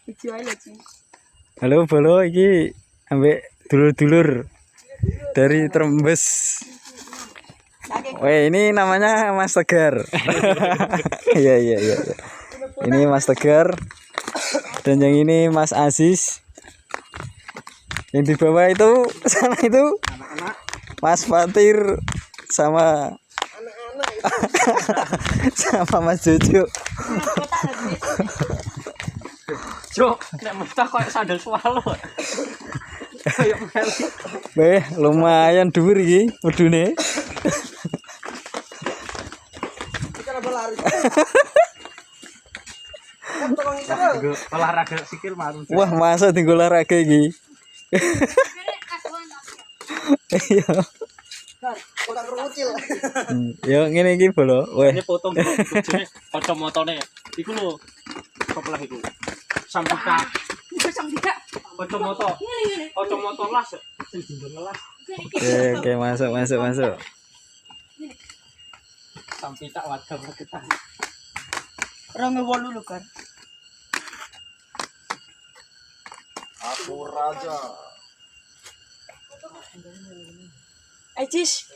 Iki ae lho, Ci. Halo, bolo iki ambek dulur-dulur dari Trembes. Weh, ini namanya Mas Tegar. Iya, iya, iya. Ini Mas Tegar. Dan yang ini Mas Aziz. Yang di bawah itu sana itu Mas Fatir sama sama Mas Jojo. Cuk, nek mustah koyo sandal swalo. Kayak meli. Weh, lumayan dhuwur iki wedune. Olahraga sikil marun. Wah, masa tinggal olahraga iki. Iya. Yo ngene iki bolo. Weh, Ini foto bojone kacamotone. Iku lho. Sebelah iku. Sampita. Iku sang tidak. Kacamata. Kacamata las. Sing dindel las. oke, masuk. Sampita warga Magetan. 2008 lho, Gar. Aku raja. Cis.